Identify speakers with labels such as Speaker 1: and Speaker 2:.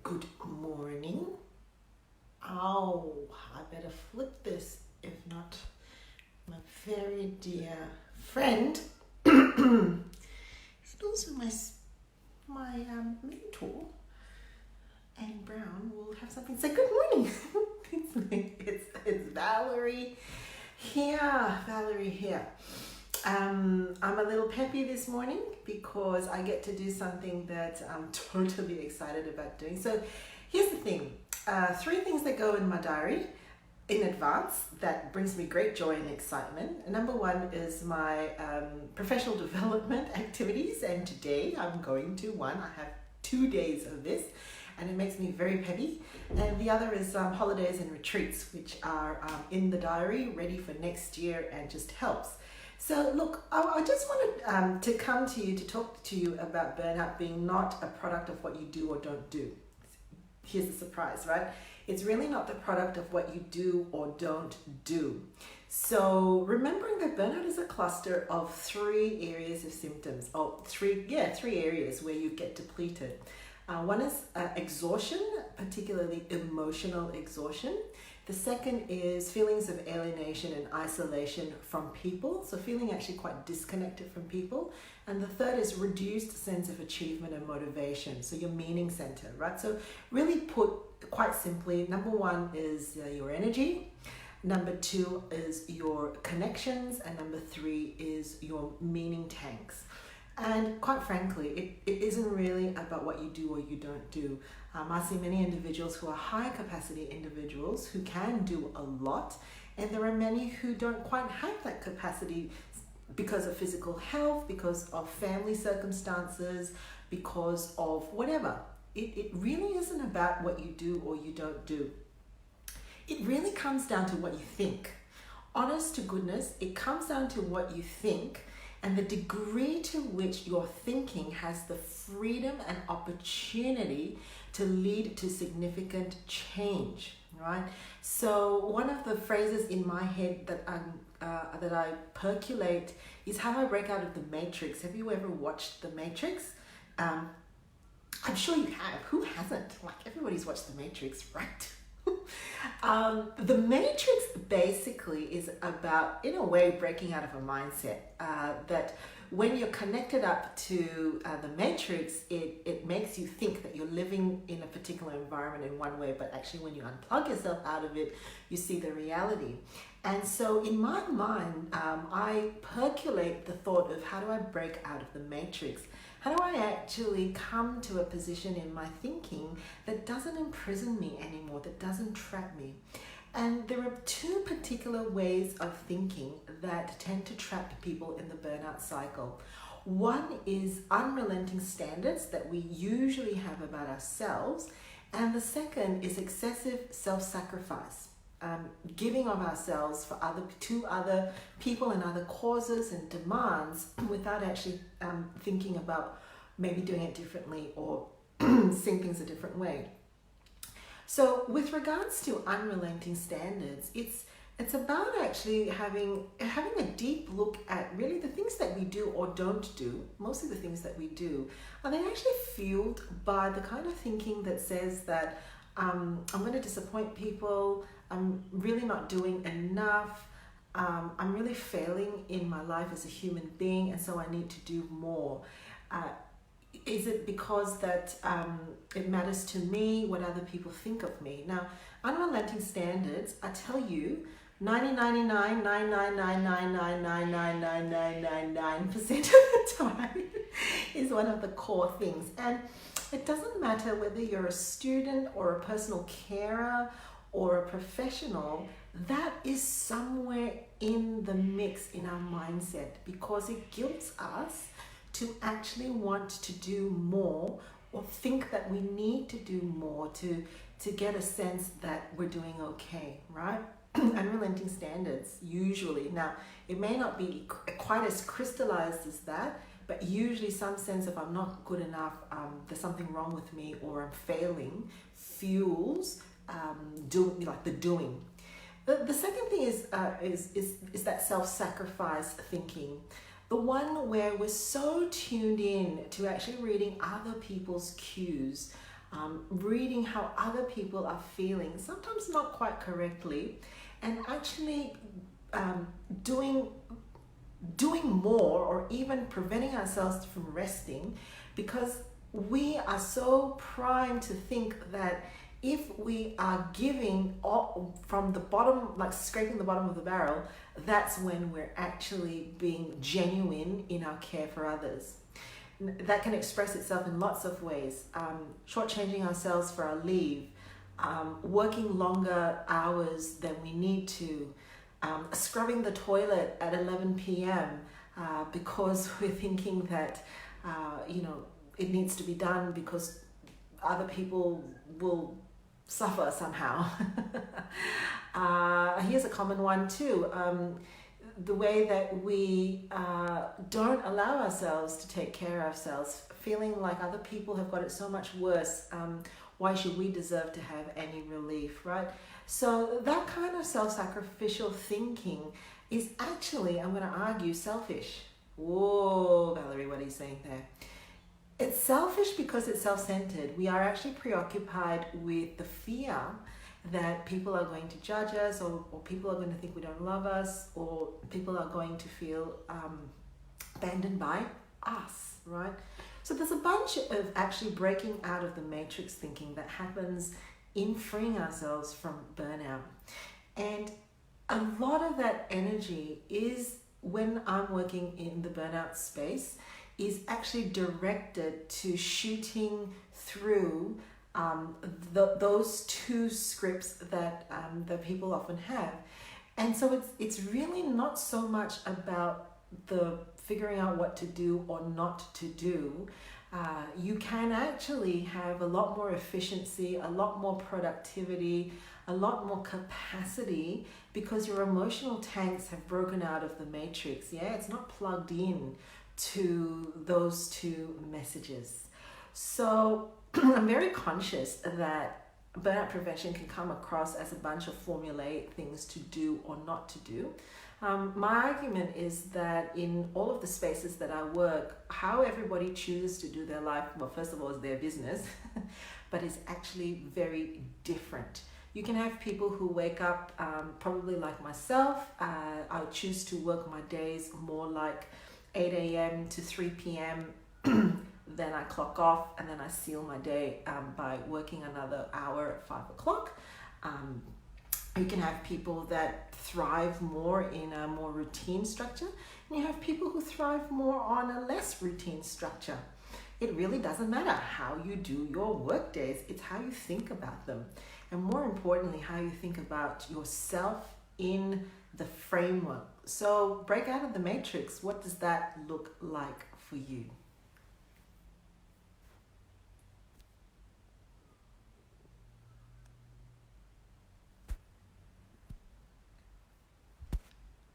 Speaker 1: Good morning. Oh, I better flip this. If not, my very dear friend, and also my mentor, Anne Brown, will have something to say. Good morning. it's Valerie here. Valerie here. I'm a little peppy this morning because I get to do something that I'm totally excited about doing. So here's the thing, 3 things that go in my diary in advance that brings me great joy and excitement. Number 1 is my professional development activities, and today I'm going to one. I have 2 days of this and it makes me very peppy. And the other is holidays and retreats, which are in the diary ready for next year and just helps. So look, I just wanted to come to you to talk to you about burnout being not a product of what you do or don't do. Here's the surprise, right? It's really not the product of what you do or don't do. So remembering that burnout is a cluster of 3 areas of symptoms, three areas where you get depleted. One is exhaustion, particularly emotional exhaustion. The second is feelings of alienation and isolation from people, so feeling actually quite disconnected from people. And the third is reduced sense of achievement and motivation, so your meaning center, right? So really put quite simply, number 1 is your energy, number 2 is your connections, and number 3 is your meaning tanks. And quite frankly, it isn't really about what you do or you don't do. I see many individuals who are high capacity individuals who can do a lot, and there are many who don't quite have that capacity because of physical health, because of family circumstances, because of whatever. It really isn't about what you do or you don't do. It really comes down to what you think. Honest to goodness, it comes down to what you think and the degree to which your thinking has the freedom and opportunity to lead to significant change, right? So one of the phrases in my head that I percolate is how I break out of the matrix. Have you ever watched The Matrix? I'm sure you have. Who hasn't? Like, everybody's watched The Matrix, right? The Matrix basically is about, in a way, breaking out of a mindset that when you're connected up to the Matrix, it makes you think that you're living in a particular environment in one way, but actually when you unplug yourself out of it, you see the reality. And so in my mind, I percolate the thought of how do I break out of the Matrix? How do I actually come to a position in my thinking that doesn't imprison me anymore, that doesn't trap me? And there are 2 particular ways of thinking that tend to trap people in the burnout cycle. One is unrelenting standards that we usually have about ourselves, and the second is excessive self-sacrifice. Giving of ourselves to other people and other causes and demands without actually thinking about maybe doing it differently or seeing things a different way. So with regards to unrelenting standards, it's about actually having a deep look at really the things that we do or don't do. Mostly the things that we do, are they actually fueled by the kind of thinking that says that I'm going to disappoint people, I'm really not doing enough, I'm really failing in my life as a human being, and so I need to do more. Is it because that it matters to me what other people think of me? Now, unrelenting standards, I tell you, 99.99999999999% of the time is one of the core things. And it doesn't matter whether you're a student or a personal carer or a professional, that is somewhere in the mix in our mindset, because it guilts us to actually want to do more or think that we need to do more to get a sense that we're doing okay, right? Unrelenting standards, usually. Now, it may not be quite as crystallized as that, but usually some sense of I'm not good enough, there's something wrong with me, or I'm failing, fuels the doing. The second thing is that self-sacrifice thinking. The one where we're so tuned in to actually reading other people's cues, reading how other people are feeling, sometimes not quite correctly, and actually doing more, or even preventing ourselves from resting, because we are so primed to think that if we are giving all from the bottom, like scraping the bottom of the barrel, that's when we're actually being genuine in our care for others. That can express itself in lots of ways. Shortchanging ourselves for our leave, working longer hours than we need to, scrubbing the toilet at 11 p.m. Because we're thinking that it needs to be done because other people will suffer somehow. Here's a common one too. The way that we don't allow ourselves to take care of ourselves, feeling like other people have got it so much worse. Why should we deserve to have any relief, right? So that kind of self-sacrificial thinking is actually, I'm going to argue, selfish. Whoa, Valerie, what are you saying there? It's selfish because it's self-centered. We are actually preoccupied with the fear that people are going to judge us, or people are going to think we don't love us, or people are going to feel abandoned by us, right? So there's a bunch of actually breaking out of the matrix thinking that happens in freeing ourselves from burnout. And a lot of that energy is, when I'm working in the burnout space, is actually directed to shooting through those two scripts that people often have. And so it's really not so much about the figuring out what to do or not to do. You can actually have a lot more efficiency, a lot more productivity, a lot more capacity, because your emotional tanks have broken out of the matrix. Yeah, it's not plugged in to those two messages. So I'm very conscious that burnout prevention can come across as a bunch of formulaic things to do or not to do. My argument is that in all of the spaces that I work, how everybody chooses to do their life, well, first of all, is their business, but it's actually very different. You can have people who wake up, probably like myself. I choose to work my days more like 8 a.m. to 3 p.m. Then I clock off, and then I seal my day by working another hour at 5 o'clock. You can have people that thrive more in a more routine structure, and you have people who thrive more on a less routine structure. It really doesn't matter how you do your work days, it's how you think about them. And more importantly, how you think about yourself in the framework. So break out of the matrix. What does that look like for you?